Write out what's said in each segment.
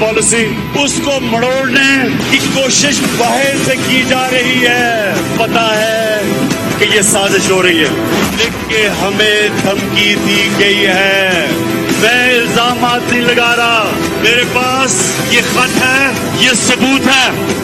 Policy उसको मरोड़ने की कोशिश बाहर से की जा रही है। पता है कि ये साजिश हो रही है, लिख के हमें धमकी दी गई है। मैं इल्जामात नहीं लगा रहा, मेरे पास ये खत है, ये सबूत है।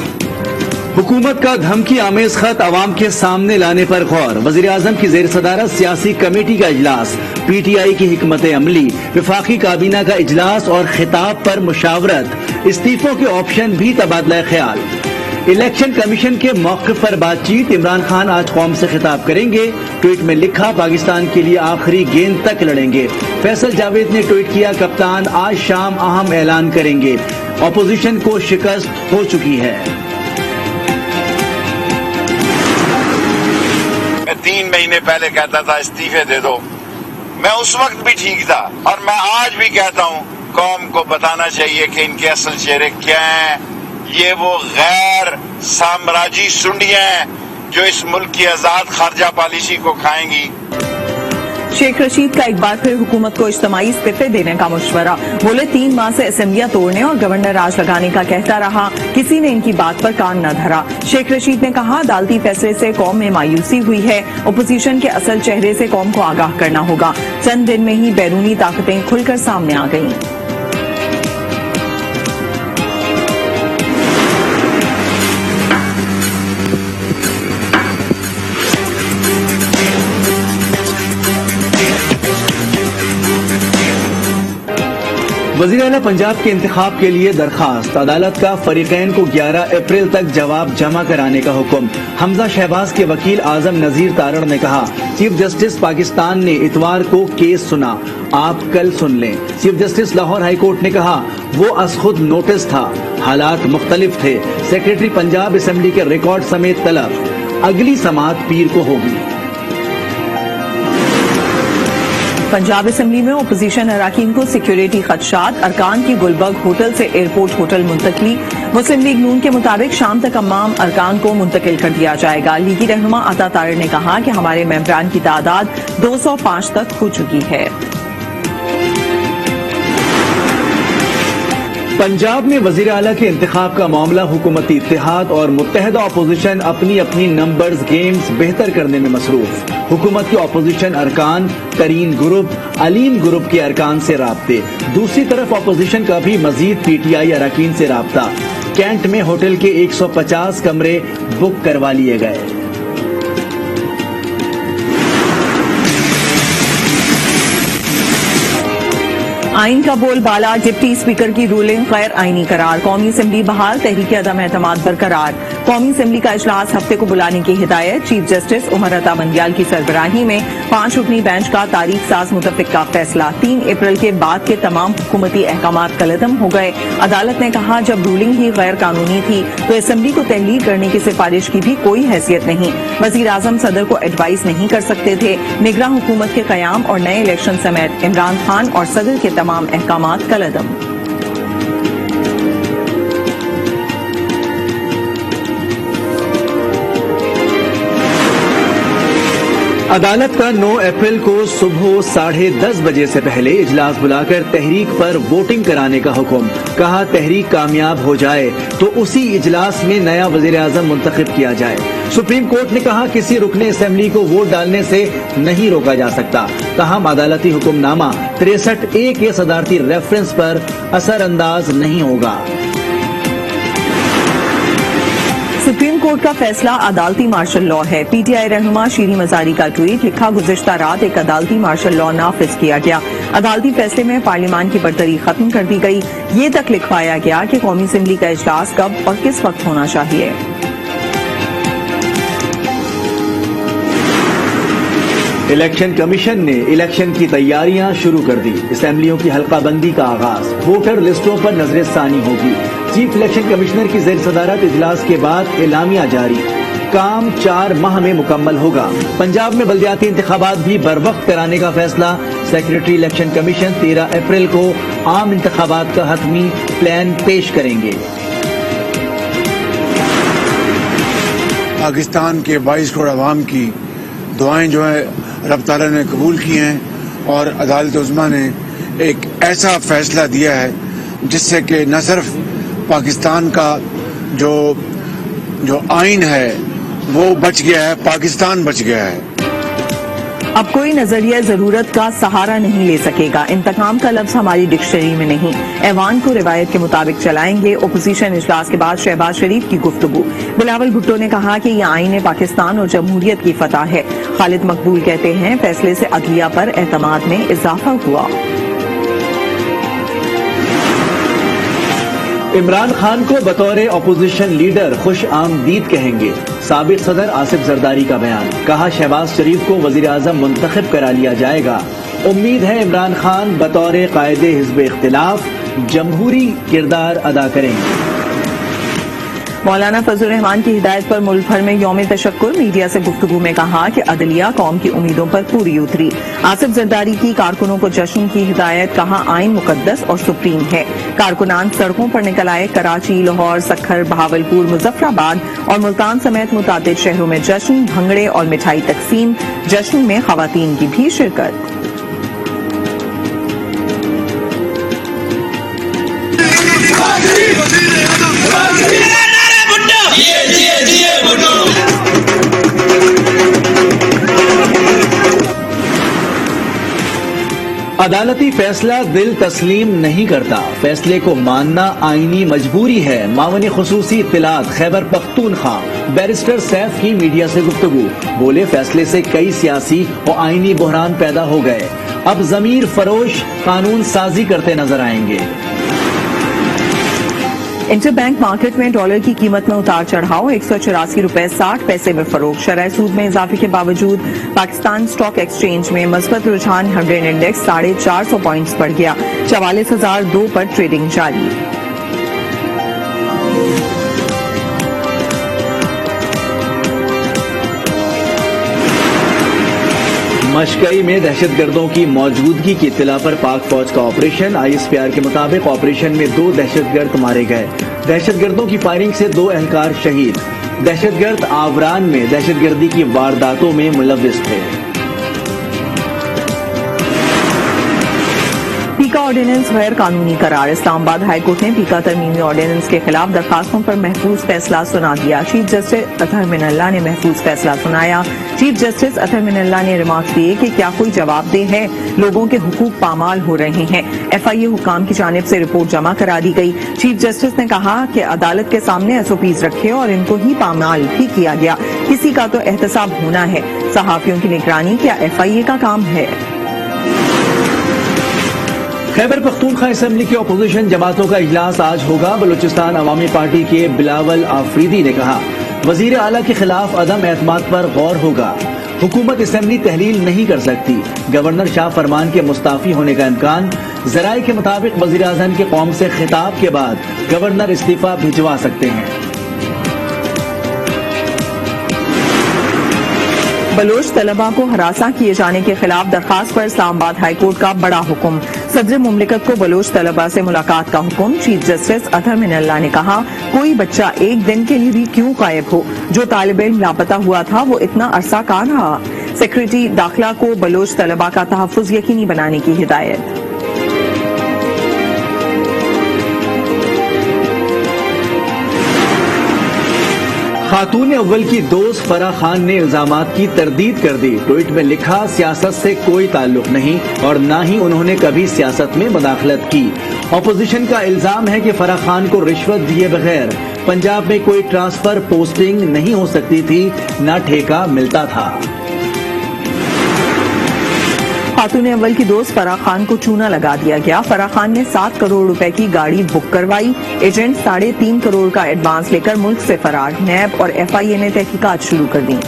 हुकूमत का धमकी आमेज खत अवाम के सामने लाने पर गौर। वजीर आजम की जेर सदारत सियासी कमेटी का इजलास, PTI की हिकमत अमली, विफाकी काबीना का इजलास और खिताब पर मुशावरत, इस्तीफों के ऑप्शन भी तबादला ख्याल। इलेक्शन कमीशन के मौक़िफ़ पर बातचीत, इमरान खान आज कौम से खिताब करेंगे। ट्वीट में लिखा, पाकिस्तान के लिए आखिरी गेंद तक लड़ेंगे। फैसल जावेद ने ट्वीट किया, कप्तान आज शाम अहम ऐलान करेंगे, अपोजिशन को शिकस्त हो चुकी है। 3 महीने पहले कहता था इस्तीफे दे दो, मैं उस वक्त भी ठीक था और मैं आज भी कहता हूँ कौम को बताना चाहिए कि इनके असल चेहरे क्या हैं। ये वो गैर साम्राज्यी सुंडियां हैं जो इस मुल्क की आजाद खारजा पॉलिसी को खाएंगी। शेख रशीद का एक बार फिर हुकूमत को इज्तिमाई इस्तीफे देने का मशवरा। बोले 3 माह से असेंबलियां तोड़ने और गवर्नर राज लगाने का कहता रहा, किसी ने इनकी बात पर कान न धरा। शेख रशीद ने कहा, अदालती फैसले से कौम में मायूसी हुई है, अपोजिशन के असल चेहरे से कौम को आगाह करना होगा। चंद दिन में ही बैरूनी ताकतें खुलकर सामने आ गईं। वज़ीर आला पंजाब के इंतखाब के लिए दरखास्त, अदालत का फरीकैन को 11 अप्रैल तक जवाब जमा कराने का हुक्म। हमजा शहबाज के वकील आजम नजीर तारड़ ने कहा, चीफ जस्टिस पाकिस्तान ने इतवार को केस सुना, आप कल सुन लें। Chief justice Lahore high court ने कहा, वो अस खुद नोटिस था, हालात मुख्तलिफ थे। सेक्रेटरी पंजाब असेंबली के रिकॉर्ड समेत तलब, अगली समाअत पीर को होगी। पंजाब असेंबली में अपोजिशन अरकान को सिक्योरिटी खदशात, अरकान की गुलबर्ग होटल से एयरपोर्ट होटल मुंतकली। मुस्लिम लीग नून के मुताबिक शाम तक तमाम अरकान को मुंतकिल कर दिया जाएगा। लीगी रहनुमा अता तारिड़ ने कहा कि हमारे मेंबरान की तादाद 205 तक हो चुकी है। पंजाब में वजीर आला के इंतखाब का मामला हुकूमती इत्तेहाद और मुत्तहदा अपोजिशन अपनी अपनी नंबर्स गेम्स बेहतर करने में मसरूफ। हुकूमत के अपोजिशन अरकान तरीन ग्रुप, अलीम ग्रुप के अरकान से राब्ते। दूसरी तरफ अपोजिशन का भी मजीद PTI अरकान से राब्ता। कैंट में होटल के 150 कमरे बुक करवा लिए गए। आइन का बोलबाला, डिप्टी स्पीकर की रूलिंग गैर आइनी करार। कौमी असेंबली बहाल, तहरीक अदम एतमाद बरकरार। कौमी असेंबली का इजलास हफ्ते को बुलाने की हिदायत। चीफ जस्टिस उमर अता बंदियाल की सरबराही में 5 रुकनी बेंच का तारीख साज मुतफिक का फैसला। 3 अप्रैल के बाद के तमाम हुकूमती अहकामात कलअदम हो गए। अदालत ने कहा, जब रूलिंग ही गैर कानूनी थी तो असेंबली को तहलील करने की सिफारिश की भी कोई हैसियत नहीं। वजीर आजम सदर को एडवाइस नहीं कर सकते थे। निगरां हुकूमत के कयाम और नए इलेक्शन समेत इमरान खान और सदर के तमाम अहकामात कलअदम। अदालत का 9 अप्रैल को सुबह 10:30 बजे से पहले इजलास बुलाकर तहरीक पर वोटिंग कराने का हुक्म। कहा, तहरीक कामयाब हो जाए तो उसी इजलास में नया वजीर आजम मुंतखब किया जाए। सुप्रीम कोर्ट ने कहा, किसी रुकने असेंबली को वोट डालने से नहीं रोका जा सकता। ताहम अदालती हुक्मनामा 63A के सदारती रेफरेंस पर असर अंदाज नहीं होगा। सुप्रीम कोर्ट का फैसला अदालती मार्शल लॉ है। PTI रहनुमा शीरी मजारी का ट्वीट, लिखा, गुज़िश्ता रात एक अदालती मार्शल लॉ नाफिज किया गया। अदालती फैसले में पार्लियामान की बरतरी खत्म कर दी गई। ये तक लिखवाया गया कि कौमी असेंबली का इजलास कब और किस वक्त होना चाहिए। इलेक्शन कमीशन ने इलेक्शन की तैयारियां शुरू कर दी। असेंबलियों की हल्का बंदी का आगाज, वोटर लिस्टों पर नजरसानी होगी। चीफ इलेक्शन कमिश्नर की जेर सदारत इजलास के बाद एलामिया जारी, काम 4 माह में मुकम्मल होगा। पंजाब में बल्दियाती इंतखाबात भी बरवक्त कराने का फैसला। सेक्रेटरी इलेक्शन कमीशन 13 अप्रैल को आम इंतखाबात का हतमी प्लान पेश करेंगे। पाकिस्तान के 22 करोड़ अवाम की दुआएं जो है रब ताला ने कबूल की हैं और अदालत उज़्मा ने एक ऐसा फैसला दिया है जिससे कि न सिर्फ पाकिस्तान का जो आइन है वो बच गया है, पाकिस्तान बच गया है। अब कोई नजरिया जरूरत का सहारा नहीं ले सकेगा। इंतकाम का लफ्ज हमारी डिक्शनरी में नहीं। ऐवान को रिवायत के मुताबिक चलाएंगे। ओपोजिशन इजलास के बाद शहबाज शरीफ की गुफ्तगू। बिलावल भुट्टो ने कहा कि यह आईन पाकिस्तान और जमहूरियत की फतह है। खालिद मकबूल कहते हैं फैसले से अदलिया पर एतमाद में इजाफा हुआ। इमरान खान को बतौर अपोजिशन लीडर खुश आमदीद कहेंगे। साबिक सदर आसिफ जरदारी का बयान। कहा शहबाज शरीफ को वजीर आजम मुंतखब करा लिया जाएगा। उम्मीद है इमरान खान बतौर कायदे हिज़्ब इख्तिलाफ जमहूरी किरदार अदा करेंगे। मौलाना फजल रहमान की हिदायत पर मुल्क भर में यौम तशक्कुर। मीडिया से गुफ्तगू में कहा कि अदलिया कौम की उम्मीदों पर पूरी उतरी। आसिफ जरदारी की कारकुनों को जश्न की हिदायत। कहा आइन मुकद्दस और सुप्रीम है। कारकुनान सड़कों पर निकल आए। कराची, लाहौर, सक्खर, बहावलपुर, मुजफ्फराबाद और मुल्तान समेत मुतादिद शहरों में जश्न, भंगड़े और मिठाई तकसीम। जश्न में खवातीन की भी शिरकत। अदालती फैसला दिल तस्लीम नहीं करता। फैसले को मानना आईनी मजबूरी है। मावनी खुसूसी इत्तिलात खैबर पख्तूनख्वा। बैरिस्टर सैफ की मीडिया से गुफ्तगू। बोले फैसले से कई सियासी और आईनी बहरान पैदा हो गए। अब जमीर फरोश कानून साजी करते नजर आएंगे। इंटरबैंक मार्केट में डॉलर की कीमत में उतार चढ़ाव। 184 रुपए 60 पैसे में फरोख्त। शरह सूद में इजाफे के बावजूद पाकिस्तान स्टॉक एक्सचेंज में मस्बत रुझान। 100 इंडेक्स 450 पॉइंट्स बढ़ गया। 44,002 पर ट्रेडिंग जारी। मशकई में दहशतगर्दों की मौजूदगी की इत्तला पर पाक फौज का ऑपरेशन। ISPR के मुताबिक ऑपरेशन में 2 दहशतगर्द मारे गए। दहशतगर्दों की फायरिंग से 2 एहलकार शहीद। दहशतगर्द आवरान में दहशतगर्दी की वारदातों में मुलव्विस थे। पीका ऑर्डिनेंस गैर कानूनी करार। इस्लामाबाद हाईकोर्ट ने पीका तरमीमी ऑर्डिनेंस के खिलाफ दरखास्तों पर महफूज फैसला सुना दिया। चीफ जस्टिस अतहर मिनल्ला ने महफूज फैसला सुनाया। चीफ जस्टिस अतहर मिनल्ला ने रिमार्क दिए कि क्या कोई जवाबदेह है। लोगों के हुकूक पामाल हो रहे हैं। FIA हुकाम की जानिब से रिपोर्ट जमा करा दी गई। चीफ जस्टिस ने कहा कि अदालत के सामने SOPs रखे और इनको ही पामाल भी किया गया। किसी का तो एहतसाब होना है। सहाफियों की निगरानी क्या FIA का काम है? खैबर पख्तूनख्वा असेंबली की अपोजिशन जमातों का इजलास आज होगा। बलूचिस्तान अवामी पार्टी के बिलावल आफरीदी ने कहा वजीर आला के खिलाफ अदम एतमाद पर गौर होगा। हुकूमत असेंबली तहलील नहीं कर सकती। गवर्नर शाह फरमान के मुस्ताफी होने का इम्कान। जराये के मुताबिक वजीर आज़म के कौम से खिताब के बाद गवर्नर इस्तीफा भिजवा सकते हैं। बलोच तलबा को हरासा किए जाने के खिलाफ दरखास्त पर इस्लामाबाद हाईकोर्ट का बड़ा हुक्म। सदर मुमलिकत को बलोच तलबा से मुलाकात का हुक्म। चीफ जस्टिस अतहर मिनल्ला ने कहा कोई बच्चा एक दिन के लिए भी क्यों गायब हो। जो तालिब इल्म लापता हुआ था वो इतना अरसा कहाँ रहा। सेक्रेटरी दाखिला को बलोच तलबा का तहफ्फुज यकीनी बनाने की हिदायत। खातून अव्वल की दोस्त फराह खान ने इल्जामात की तरदीद कर दी। ट्वीट में लिखा सियासत से कोई ताल्लुक नहीं और न ही उन्होंने कभी सियासत में मदाखलत की। अपोजिशन का इल्जाम है कि फराह खान को रिश्वत दिए बगैर पंजाब में कोई ट्रांसफर पोस्टिंग नहीं हो सकती थी, न ठेका मिलता था। खातून अव्वल की दोस्त फराह खान को चूना लगा दिया गया। फराह खान ने 7 करोड़ रुपए की गाड़ी बुक करवाई। एजेंट 3.5 करोड़ का एडवांस लेकर मुल्क से फरार। नैब और FIA ने तहकीकात शुरू कर दी।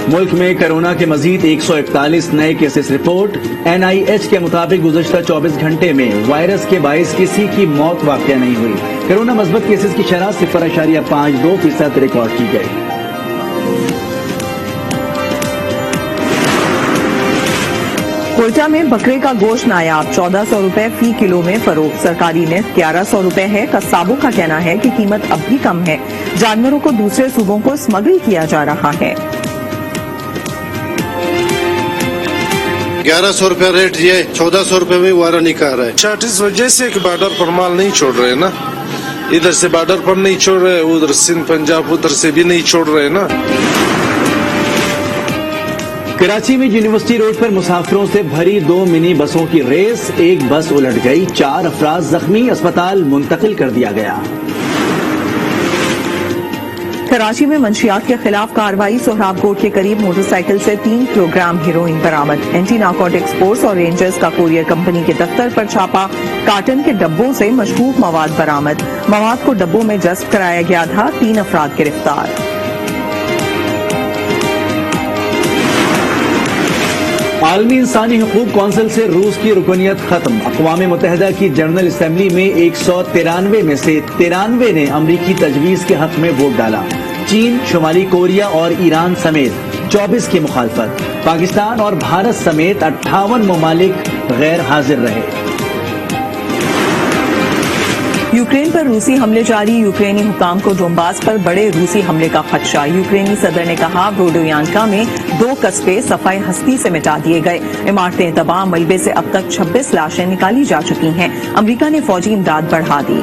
मुल्क में कोरोना के मजीद 141 नए केसेस रिपोर्ट। NIH के मुताबिक गुज़श्ता 24 घंटे में वायरस के बाइस किसी की मौत वाक़या नहीं हुई। कोरोना मस्बत केसेस की शरह 0.52% रिकॉर्ड की गई। कोयटा में बकरे का गोश्त नायाब। 1400 रुपए फी किलो में फरोख्त। सरकारी ने 1100 रुपए है। कस्साबों का कहना है कि कीमत अब भी कम है। जानवरों को दूसरे सूबों को स्मगल किया जा रहा है। 1100 रुपया रेट दिया है, 1400 रुपये में वारा निकाल रहा है। शार्ट इस वजह से कि बॉर्डर पर माल नहीं छोड़ रहे ना, इधर से बॉर्डर पर नहीं छोड़ रहे, उधर सिंध पंजाब उधर से भी नहीं छोड़ रहे ना। कराची में यूनिवर्सिटी रोड पर मुसाफिरों से भरी 2 मिनी बसों की रेस, एक बस उलट गई, 4 अफराद जख्मी, अस्पताल मुंतकिल कर दिया गया। कराची में मंशियात के खिलाफ कार्रवाई, सोहराब कोट के करीब मोटरसाइकिल से 3 किलोग्राम हेरोइन बरामद। एंटी नारकोटिक्स फोर्स और रेंजर्स का कोरियर कंपनी के दफ्तर पर छापा, कार्टन के डब्बों से मशकूक मवाद बरामद। मवाद को डब्बों में जब्त कराया गया था, 3 अफराद गिरफ्तार। आलमी इंसानी हुकूक कौंसिल से रूस की रुकनियत खत्म। अक़वाम मुत्तहिदा की जनरल असम्बली में 193 में से 93 ने अमरीकी तजवीज़ के हक में वोट डाला। चीन, शुमाली कोरिया और ईरान समेत 24 की मुखालफत। पाकिस्तान और भारत समेत 58 ममालिक गैर हाजिर रहे। यूक्रेन पर रूसी हमले जारी, यूक्रेनी हुकाम को डोंबास पर बड़े रूसी हमले का खदशा। यूक्रेनी सदर ने कहा ब्रोडोयांका में 2 कस्बे सफाई हस्ती से मिटा दिए गए। इमारतें तबाह, मलबे से अब तक 26 लाशें निकाली जा चुकी हैं। अमेरिका ने फौजी इमदाद बढ़ा दी।